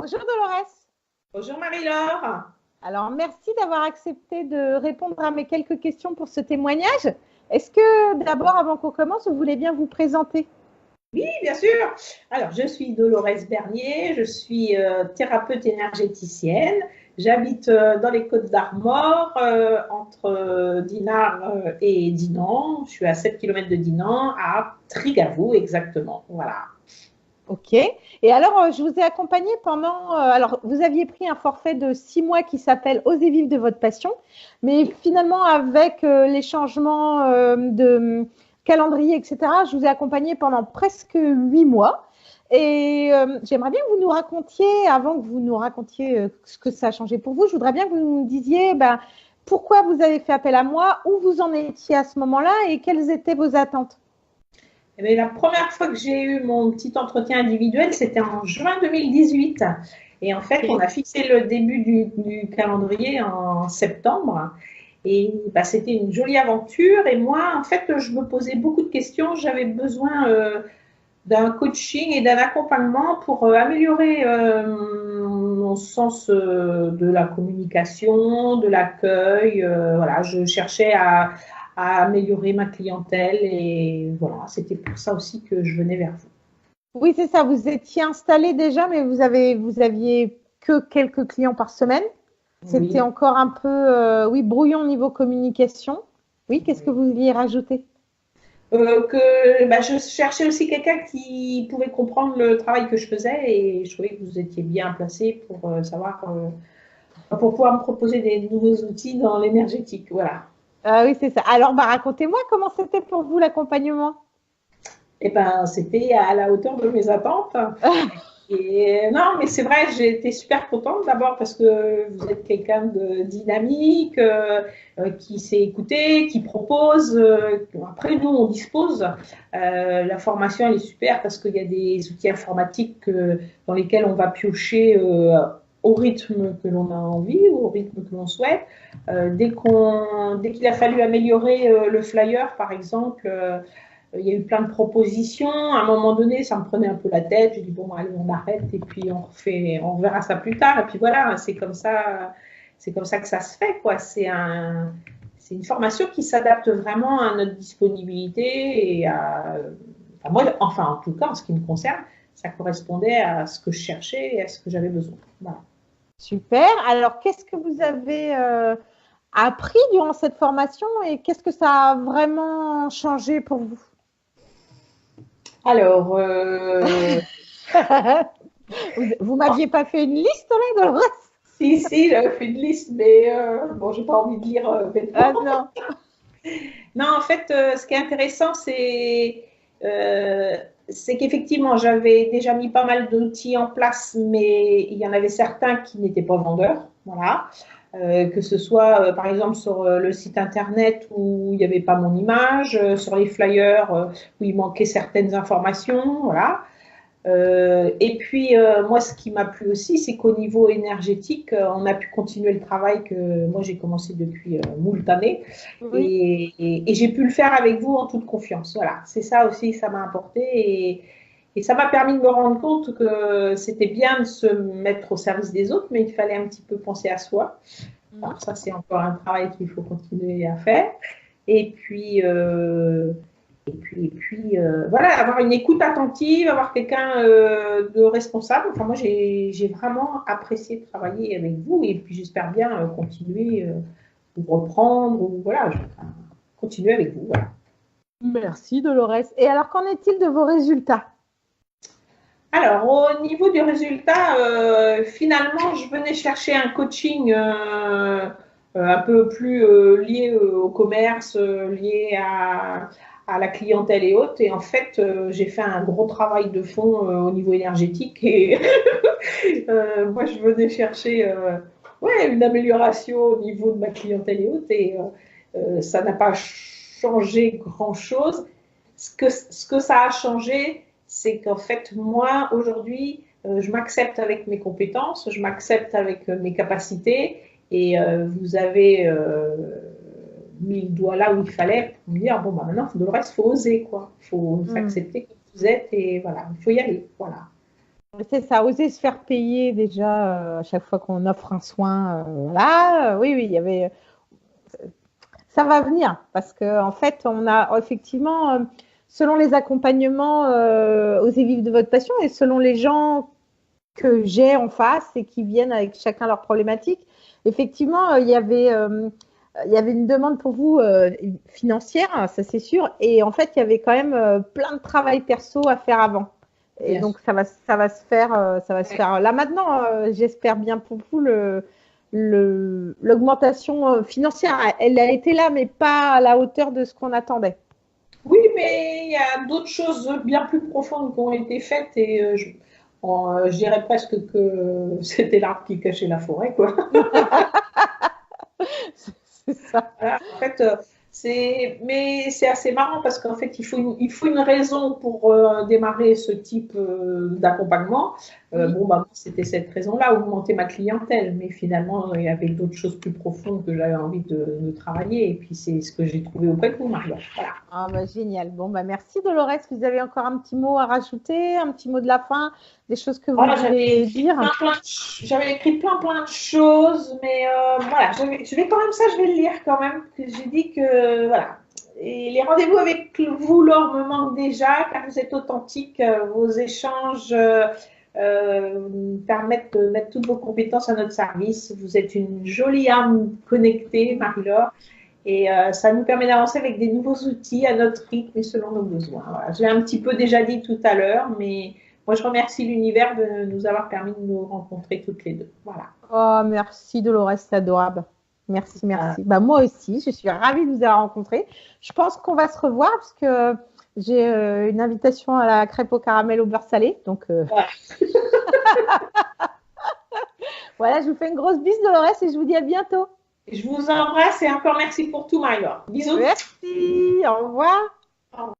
Bonjour Dolores. Bonjour Marie-Laure. Alors, merci d'avoir accepté de répondre à mes quelques questions pour ce témoignage. Est-ce que d'abord, avant qu'on commence, vous voulez bien vous présenter? Oui, bien sûr. Alors, je suis Dolores Bernier, je suis thérapeute énergéticienne. J'habite dans les Côtes d'Armor, entre Dinard et Dinan. Je suis à 7 km de Dinan, à Trigavou exactement. Voilà. Ok. Et alors, je vous ai accompagné pendant. Alors, vous aviez pris un forfait de 6 mois qui s'appelle Osez vivre de votre passion. Mais finalement, avec les changements de calendrier, etc., je vous ai accompagné pendant presque 8 mois. Et j'aimerais bien que vous nous racontiez, avant que vous nous racontiez ce que ça a changé pour vous, je voudrais bien que vous nous disiez pourquoi vous avez fait appel à moi, où vous en étiez à ce moment-là et quelles étaient vos attentes. Eh bien, la première fois que j'ai eu mon petit entretien individuel, c'était en juin 2018. Et en fait, on Ok. a fixé le début du calendrier en septembre. Et bah, c'était une jolie aventure. Et moi, en fait, je me posais beaucoup de questions. J'avais besoin d'un coaching et d'un accompagnement pour améliorer mon sens de la communication, de l'accueil. Voilà, je cherchais à améliorer ma clientèle et voilà, c'était pour ça aussi que je venais vers vous. Oui, c'est ça. Vous étiez installé déjà, mais vous aviez que quelques clients par semaine. C'était Oui. encore un peu, oui, brouillon au niveau communication. Oui, qu'est-ce que Oui. vous vouliez rajouter? Que bah, je cherchais aussi quelqu'un qui pouvait comprendre le travail que je faisais et je trouvais que vous étiez bien placé pour savoir, pour pouvoir me proposer des nouveaux outils dans l'énergétique. Voilà. Ah oui, c'est ça. Alors, racontez-moi comment c'était pour vous l'accompagnement. Et ben, c'était à la hauteur de mes attentes. Et non, mais c'est vrai, j'ai été super contente d'abord parce que vous êtes quelqu'un de dynamique, qui sait écouter, qui propose. Après, nous, on dispose. La formation, elle est super parce qu'il y a des outils informatiques dans lesquels on va piocher au rythme que l'on a envie ou au rythme que l'on souhaite. Dès qu'il a fallu améliorer le flyer, par exemple, il y a eu plein de propositions. À un moment donné, ça me prenait un peu la tête. J'ai dit, bon, allez, on arrête et puis on verra ça plus tard. Et puis voilà, c'est comme ça que ça se fait, quoi. C'est une formation qui s'adapte vraiment à notre disponibilité et enfin, moi, enfin, en tout cas, en ce qui me concerne, ça correspondait à ce que je cherchais et à ce que j'avais besoin. Voilà. Super. Alors, qu'est-ce que vous avez appris durant cette formation et qu'est-ce que ça a vraiment changé pour vous? Alors, Vous m'aviez pas fait une liste là, Dolores? si, j'avais fait une liste, mais bon, j'ai pas envie de lire Ah bêtement. non. Non, en fait, ce qui est intéressant, euh, c'est qu'effectivement, j'avais déjà mis pas mal d'outils en place, mais il y en avait certains qui n'étaient pas vendeurs. Voilà. Que ce soit, par exemple, sur le site internet où il n'y avait pas mon image, sur les flyers où il manquait certaines informations. Voilà. Et puis, moi, ce qui m'a plu aussi, c'est qu'au niveau énergétique, on a pu continuer le travail que moi j'ai commencé depuis moult années Oui. et j'ai pu le faire avec vous en toute confiance. Voilà, c'est ça aussi que ça m'a apporté et ça m'a permis de me rendre compte que c'était bien de se mettre au service des autres, mais il fallait un petit peu penser à soi. Mhm. Alors ça, c'est encore un travail qu'il faut continuer à faire. Et puis, voilà, avoir une écoute attentive, avoir quelqu'un de responsable. Enfin, moi, j'ai vraiment apprécié de travailler avec vous et puis j'espère bien continuer ou reprendre ou voilà, continuer avec vous. Voilà. Merci Dolores. Et alors, qu'en est-il de vos résultats? Alors, au niveau du résultat, finalement, je venais chercher un coaching un peu plus lié au commerce, lié à la clientèle et autres. Et en fait, j'ai fait un gros travail de fond au niveau énergétique. Et moi, je venais chercher ouais, une amélioration au niveau de ma clientèle et autres. Et ça n'a pas changé grand-chose. Ce que ça a changé, c'est qu'en fait, moi, aujourd'hui, je m'accepte avec mes compétences, je m'accepte avec mes capacités, et vous avez mis le doigt là où il fallait pour me dire, bon, bah, maintenant, le reste, il faut oser, quoi. Il faut Hmm. s'accepter comme vous êtes, et voilà, il faut y aller, voilà. C'est ça, oser se faire payer déjà à chaque fois qu'on offre un soin. Voilà, oui, oui, il y avait. Ça va venir parce que en fait, on a effectivement, selon les accompagnements, osez vivre de votre passion et selon les gens que j'ai en face et qui viennent avec chacun leurs problématiques. Effectivement, il y avait une demande pour vous financière, hein, ça c'est sûr. Et en fait, il y avait quand même plein de travail perso à faire avant. Et Bien donc sûr. ça va se faire, ça va se faire là maintenant. J'espère bien pour vous l'augmentation financière. Elle a été là, mais pas à la hauteur de ce qu'on attendait. Oui, mais il y a d'autres choses bien plus profondes qui ont été faites et je dirais presque que c'était l'arbre qui cachait la forêt, quoi. C'est ça. Voilà, en fait, mais c'est assez marrant parce qu'en fait, il faut une raison pour démarrer ce type d'accompagnement. Oui. Bon, bah, c'était cette raison-là, augmenter ma clientèle, mais finalement, il y avait d'autres choses plus profondes que j'avais envie de travailler. Et puis, c'est ce que j'ai trouvé auprès de vous, Marion. Voilà. Ah bah, génial. Bon, bah, merci Dolores. Vous avez encore un petit mot à rajouter, un petit mot de la fin, des choses que vous Voilà, voulez dire? j'avais écrit plein de choses, mais voilà, je vais quand même ça, je vais le lire quand même. J'ai dit que voilà. Et les rendez-vous avec vous, Laure, me manquent déjà, car vous êtes authentique, vos échanges permettent de mettre toutes vos compétences à notre service. Vous êtes une jolie âme connectée, Marie-Laure, et ça nous permet d'avancer avec des nouveaux outils à notre rythme et selon nos besoins. Voilà. Je l'ai un petit peu déjà dit tout à l'heure, mais moi, je remercie l'univers de nous avoir permis de nous rencontrer toutes les deux. Voilà. Oh, merci Dolores, c'est adorable. Merci, merci. Bah, moi aussi, je suis ravie de vous avoir rencontré. Je pense qu'on va se revoir parce que j'ai une invitation à la crêpe au caramel au beurre salé. Donc, Voilà. voilà, je vous fais une grosse bise, Dolores, et je vous dis à bientôt. Je vous embrasse et encore merci pour tout, Marie-Laure. Bisous. Merci, au revoir.